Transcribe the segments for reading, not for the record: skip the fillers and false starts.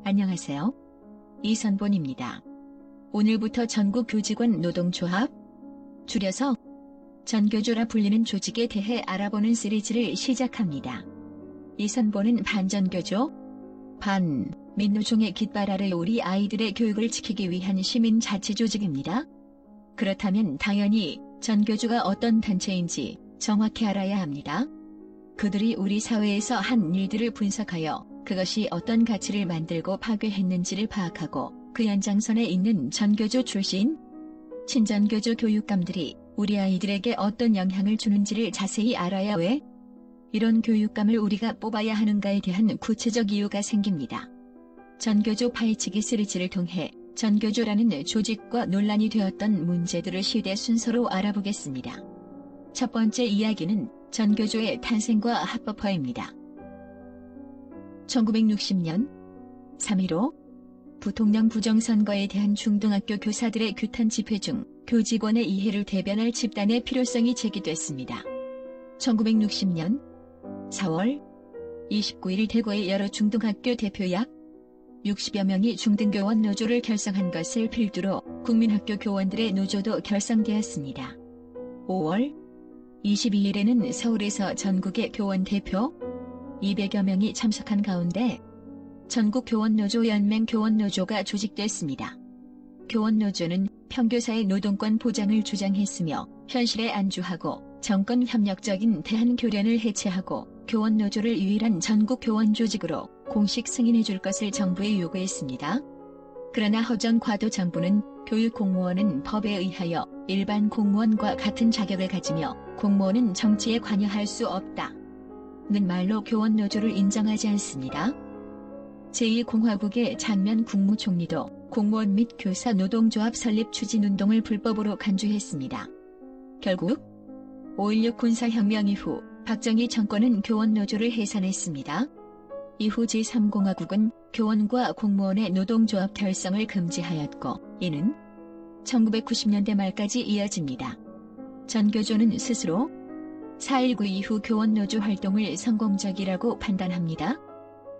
안녕하세요. 이선본입니다. 오늘부터 전국 교직원 노동조합, 줄여서 전교조라 불리는 조직에 대해 알아보는 시리즈를 시작합니다. 이선본은 반전교조, 민노총의 깃발 아래 우리 아이들의 교육을 지키기 위한 시민자치조직입니다. 그렇다면 당연히 전교조가 어떤 단체인지 정확히 알아야 합니다. 그들이 우리 사회에서 한 일들을 분석하여 그것이 어떤 가치를 만들고 파괴했는지를 파악하고 그 연장선에 있는 전교조 출신, 친전교조 교육감들이 우리 아이들에게 어떤 영향을 주는지를 자세히 알아야 왜 이런 교육감을 우리가 뽑아야 하는가에 대한 구체적 이유가 생깁니다. 전교조 파헤치기 시리즈를 통해 전교조라는 조직과 논란이 되었던 문제들을 시대 순서로 알아보겠습니다. 첫 번째 이야기는 전교조의 탄생과 합법화입니다. 1960년 3.15 부통령 부정선거에 대한 중등학교 교사들의 규탄 집회 중 교직원의 이해를 대변할 집단의 필요성이 제기됐습니다. 1960년 4월 29일 대구의 여러 중등학교 대표 약 60여 명이 중등교원 노조를 결성한 것을 필두로 국민학교 교원들의 노조도 결성되었습니다. 5월 22일에는 서울에서 전국의 교원 대표 200여 명이 참석한 가운데 전국교원노조 연맹 교원노조가 조직됐습니다. 교원노조는 평교사의 노동권 보장을 주장했으며 현실에 안주하고 정권 협력적인 대한교련을 해체하고 교원노조를 유일한 전국교원 조직으로 공식 승인해줄 것을 정부에 요구했습니다. 그러나 허정과도 정부는 교육공무원은 법에 의하여 일반 공무원과 같은 자격을 가지며 공무원은 정치에 관여할 수 없다 는 말로 교원노조를 인정하지 않습니다. 제2공화국의 장면 국무총리도 공무원 및 교사 노동조합 설립 추진운동을 불법으로 간주했습니다. 결국 5.16 군사혁명 이후 박정희 정권은 교원노조를 해산했습니다. 이후 제3공화국은 교원과 공무원의 노동조합 결성을 금지하였고 이는 1990년대 말까지 이어집니다. 전교조는 스스로 4.19 이후 교원노조 활동을 성공적이라고 판단합니다.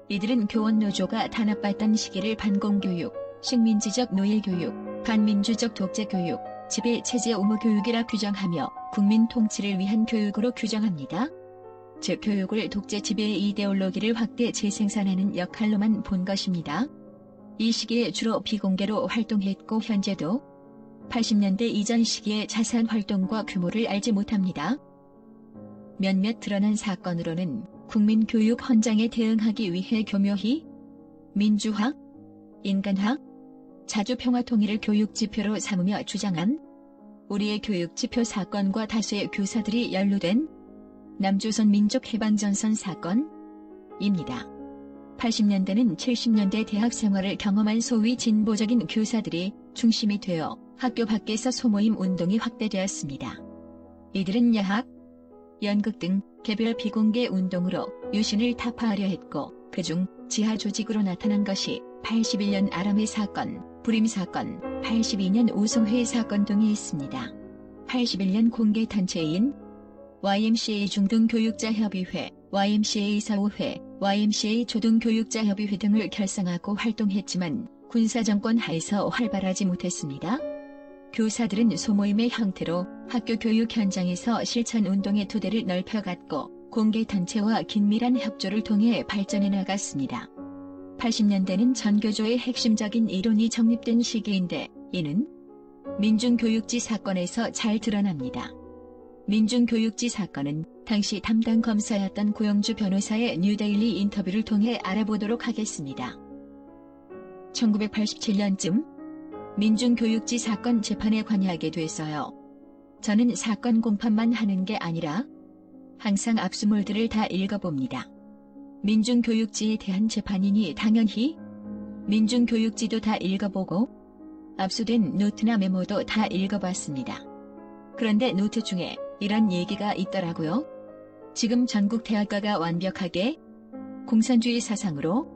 이들은 교원노조가 단합했던 시기를 반공교육, 식민지적 노예교육, 반민주적 독재교육, 지배체제 옹호교육이라 규정하며 국민 통치를 위한 교육으로 규정합니다. 즉 교육을 독재 지배의 이데올로기를 확대 재생산하는 역할로만 본 것입니다. 이 시기에 주로 비공개로 활동했고 현재도 80년대 이전 시기의 자세한 활동과 규모를 알지 못합니다. 몇몇 드러난 사건으로는 국민교육 헌장에 대응하기 위해 교묘히 민주학, 인간학, 자주평화통일을 교육지표로 삼으며 주장한 우리의 교육지표 사건과 다수의 교사들이 연루된 남조선 민족해방전선 사건입니다. 80년대는 70년대 대학 생활을 경험한 소위 진보적인 교사들이 중심이 되어 학교 밖에서 소모임 운동이 확대되었습니다. 이들은 야학, 연극 등 개별 비공개 운동으로 유신을 타파하려 했고 그중 지하 조직으로 나타난 것이 81년 아람회 사건, 불임 사건, 82년 우송회 사건 등이 있습니다. 81년 공개 단체인 YMCA 중등교육자협의회, YMCA 사우회, YMCA 초등교육자협의회 등을 결성하고 활동했지만 군사정권 하에서 활발하지 못했습니다. 교사들은 소모임의 형태로 학교 교육 현장에서 실천운동의 토대를 넓혀갔고 공개단체와 긴밀한 협조를 통해 발전해 나갔습니다. 80년대는 전교조의 핵심적인 이론이 정립된 시기인데 이는 민중교육지 사건에서 잘 드러납니다. 민중교육지 사건은 당시 담당 검사였던 고영주 변호사의 뉴데일리 인터뷰를 통해 알아보도록 하겠습니다. 1987년쯤 민중교육지 사건 재판에 관여하게 됐어요. 저는 사건 공판만 하는 게 아니라 항상 압수물들을 다 읽어봅니다. 민중교육지에 대한 재판이니 당연히 민중교육지도 다 읽어보고 압수된 노트나 메모도 다 읽어봤습니다. 그런데 노트 중에 이런 얘기가 있더라고요. 지금 전국 대학가가 완벽하게 공산주의 사상으로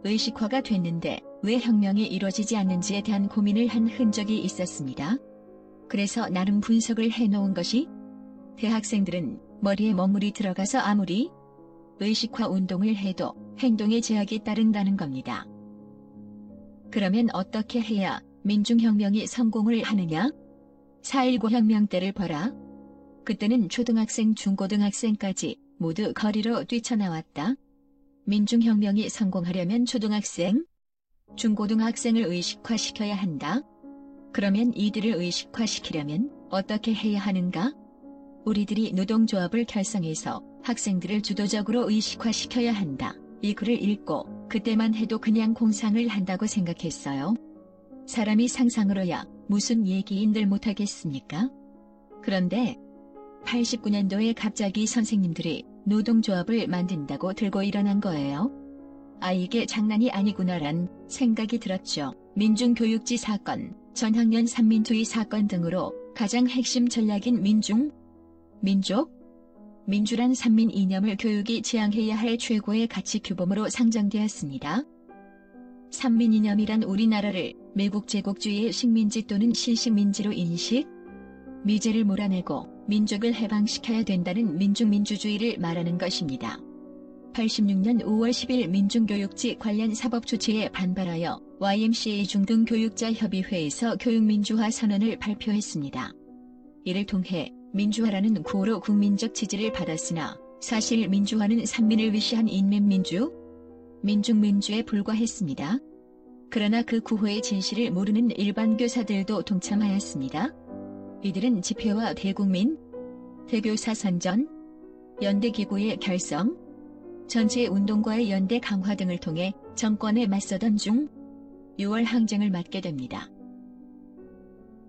의식화가 됐는데 왜 혁명이 이루어지지 않는지에 대한 고민을 한 흔적이 있었습니다. 그래서 나름 분석을 해놓은 것이 대학생들은 머리에 먹물이 들어가서 아무리 의식화 운동을 해도 행동에 제약이 따른다는 겁니다. 그러면 어떻게 해야 민중혁명이 성공을 하느냐? 4.19 혁명 때를 봐라. 그때는 초등학생, 중고등학생까지 모두 거리로 뛰쳐나왔다. 민중혁명이 성공하려면 초등학생, 중고등학생을 의식화시켜야 한다. 그러면 이들을 의식화시키려면 어떻게 해야 하는가? 우리들이 노동조합을 결성해서 학생들을 주도적으로 의식화시켜야 한다. 이 글을 읽고 그때만 해도 그냥 공상을 한다고 생각했어요. 사람이 상상으로야 무슨 얘기인들 못하겠습니까? 그런데 89년도에 갑자기 선생님들이 노동조합을 만든다고 들고 일어난 거예요. 아, 이게 장난이 아니구나란 생각이 들었죠. 민중교육지 사건, 전학년 삼민투의 사건 등으로 가장 핵심 전략인 민족? 민주란 삼민 이념을 교육이 지향해야 할 최고의 가치 규범으로 상정되었습니다. 삼민 이념이란 우리나라를 매국 제국주의의 식민지 또는 신식민지로 인식, 미제를 몰아내고 민족을 해방시켜야 된다는 민중민주주의를 말하는 것입니다. 86년 5월 10일 민중교육지 관련 사법조치에 반발하여 YMCA 중등교육자협의회에서 교육민주화 선언을 발표했습니다. 이를 통해 민주화라는 구호로 국민적 지지를 받았으나 사실 민주화는 삼민을 위시한 민중민주에 불과했습니다. 그러나 그 구호의 진실을 모르는 일반 교사들도 동참하였습니다. 이들은 집회와 대국민, 대교사 선전, 연대기구의 결성, 전체 운동과의 연대 강화 등을 통해 정권에 맞서던 중 6월 항쟁을 맡게 됩니다.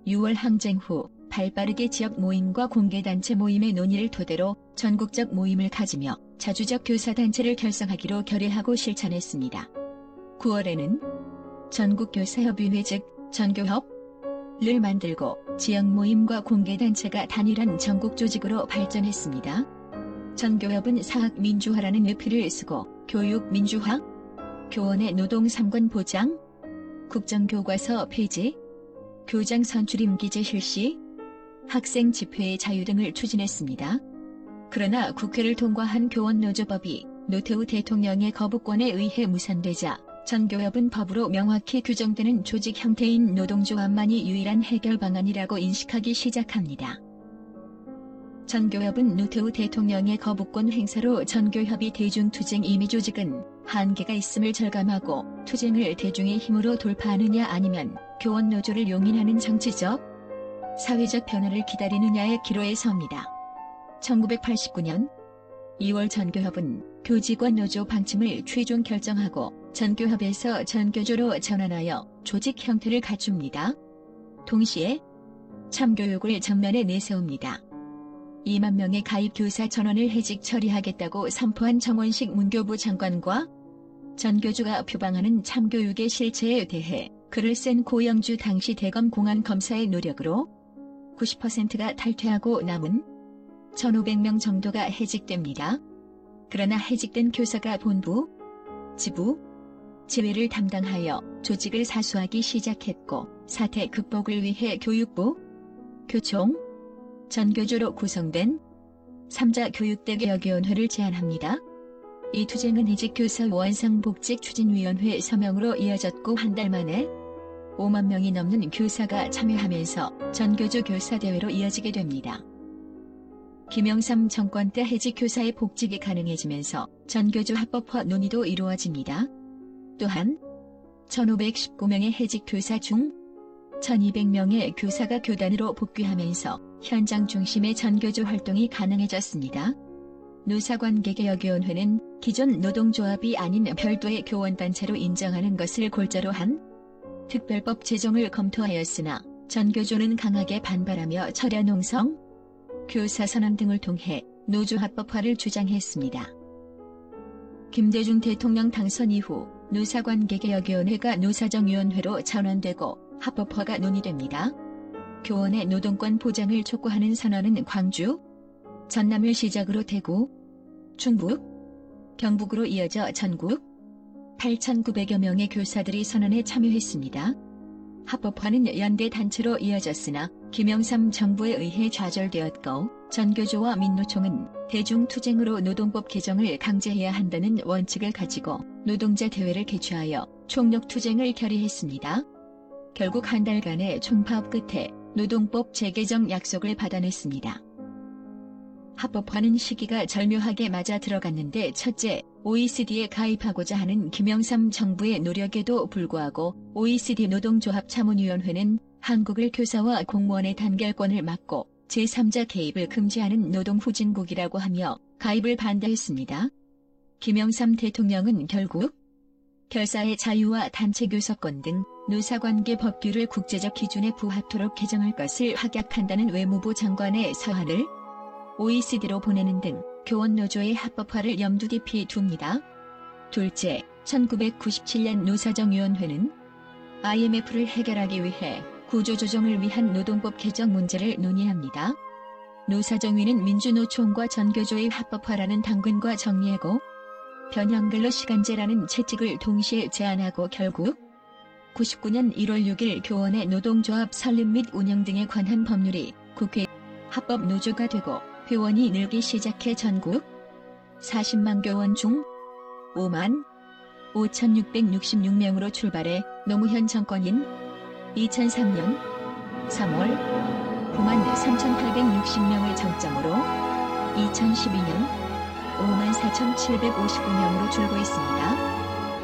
6월 항쟁 후 발빠르게 지역 모임과 공개단체 모임의 논의를 토대로 전국적 모임을 가지며 자주적 교사단체를 결성하기로 결의하고 실천했습니다. 9월에는 전국교사협의회 즉 전교협을 만들고 지역 모임과 공개단체가 단일한 전국 조직으로 발전했습니다. 전교협은 사학 민주화라는 의피를 쓰고 교육 민주화, 교원의 노동 3권 보장, 국정교과서 폐지, 교장 선출 임기제 실시, 학생 집회의 자유 등을 추진했습니다. 그러나 국회를 통과한 교원노조법이 노태우 대통령의 거부권에 의해 무산되자 전교협은 법으로 명확히 규정되는 조직 형태인 노동조합만이 유일한 해결 방안이라고 인식하기 시작합니다. 전교협은 노태우 대통령의 거부권 행사로 전교협이 대중투쟁 임의조직은 한계가 있음을 절감하고 투쟁을 대중의 힘으로 돌파하느냐 아니면 교원노조를 용인하는 정치적, 사회적 변화를 기다리느냐의 기로에 섭니다. 1989년 2월 전교협은 교직원 노조 방침을 최종 결정하고 전교협에서 전교조로 전환하여 조직 형태를 갖춥니다. 동시에 참교육을 전면에 내세웁니다. 2만 명의 가입 교사 전원을 해직 처리하겠다고 선포한 정원식 문교부 장관과 전교조가 표방하는 참교육의 실체에 대해 글을 쓴 고영주 당시 대검 공안 검사의 노력으로 90%가 탈퇴하고 남은 1,500명 정도가 해직됩니다. 그러나 해직된 교사가 본부, 지부, 지회를 담당하여 조직을 사수하기 시작했고 사태 극복을 위해 교육부, 교총, 전교조로 구성된 3자 교육대개혁위원회를 제안합니다. 이 투쟁은 해직교사 원상복직 추진위원회 서명으로 이어졌고 한 달 만에 5만 명이 넘는 교사가 참여하면서 전교조 교사대회로 이어지게 됩니다. 김영삼 정권 때 해직교사의 복직이 가능해지면서 전교조 합법화 논의도 이루어집니다. 또한 1,519명의 해직교사 중 1,200명의 교사가 교단으로 복귀하면서 현장 중심의 전교조 활동이 가능해졌습니다. 노사관계개혁위원회는 기존 노동조합이 아닌 별도의 교원단체로 인정하는 것을 골자로 한 특별법 제정을 검토하였으나 전교조는 강하게 반발하며 철야 농성, 교사 선언 등을 통해 노조 합법화를 주장했습니다. 김대중 대통령 당선 이후 노사관계개혁위원회가 노사정위원회로 전환되고 합법화가 논의됩니다. 교원의 노동권 보장을 촉구하는 선언은 광주, 전남을 시작으로 대구, 충북, 경북으로 이어져 전국 8,900여 명의 교사들이 선언에 참여했습니다. 합법화는 연대단체로 이어졌으나 김영삼 정부에 의해 좌절되었고 전교조와 민노총은 대중투쟁으로 노동법 개정을 강제해야 한다는 원칙을 가지고 노동자 대회를 개최하여 총력투쟁을 결의했습니다. 결국 한 달간의 총파업 끝에 노동법 재개정 약속을 받아냈습니다. 합법화는 시기가 절묘하게 맞아 들어갔는데 첫째, OECD에 가입하고자 하는 김영삼 정부의 노력에도 불구하고 OECD 노동조합 자문위원회는 한국을 교사와 공무원의 단결권을 막고 제3자 개입을 금지하는 노동후진국이라고 하며 가입을 반대했습니다. 김영삼 대통령은 결국 결사의 자유와 단체 교섭권 등 노사관계 법규를 국제적 기준에 부합토록 개정할 것을 확약한다는 외무부 장관의 서한을 OECD로 보내는 등 교원노조의 합법화를 염두 깊이 둡니다. 둘째, 1997년 노사정위원회는 IMF를 해결하기 위해 구조조정을 위한 노동법 개정 문제를 논의합니다. 노사정위는 민주노총과 전교조의 합법화라는 당근과 정리하고 변형근로시간제라는 채찍을 동시에 제안하고 결국 99년 1월 6일 교원의 노동조합 설립 및 운영 등에 관한 법률이 국회 합법 노조가 되고 회원이 늘기 시작해 전국 40만 교원 중 5만 5,666명으로 출발해 노무현 정권인 2003년 3월 9만 3,860명을 정점으로 2012년 5만 4,759명으로 줄고 있습니다.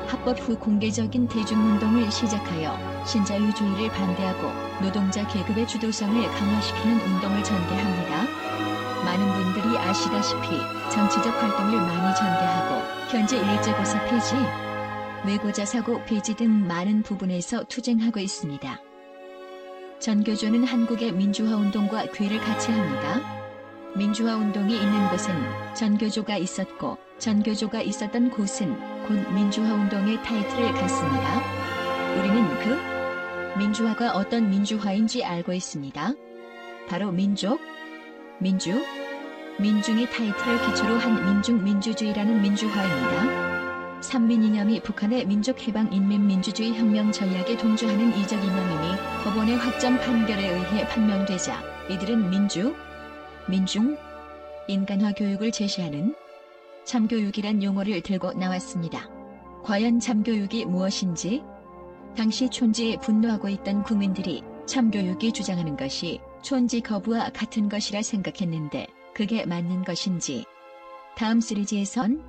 합법 후 공개적인 대중운동을 시작하여 신자유주의를 반대하고 노동자 계급의 주도성을 강화시키는 운동을 전개합니다. 많은 분들이 아시다시피 정치적 활동을 많이 전개하고 현재 일제고사 폐지, 외고자 사고 폐지 등 많은 부분에서 투쟁하고 있습니다. 전교조는 한국의 민주화운동과 괴를 같이 합니다. 민주화운동이 있는 곳은 전교조가 있었고 전교조가 있었던 곳은 곧 민주화운동의 타이틀을 갖습니다. 우리는 그 민주화가 어떤 민주화인지 알고 있습니다. 바로 민족, 민주, 민중의 타이틀을 기초로 한 민중민주주의라는 민주화입니다. 삼민 이념이 북한의 민족해방인민민주주의 혁명 전략에 동조하는 이적 이념이니 법원의 확정 판결에 의해 판명되자 이들은 민주, 민중, 인간화 교육을 제시하는 참교육이란 용어를 들고 나왔습니다. 과연 참교육이 무엇인지 당시 촌지에 분노하고 있던 국민들이 참교육이 주장하는 것이 촌지 거부와 같은 것이라 생각했는데 그게 맞는 것인지 다음 시리즈에선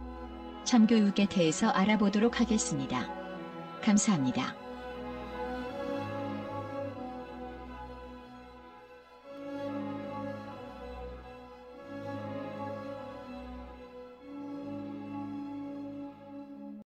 참교육에 대해서 알아보도록 하겠습니다. 감사합니다.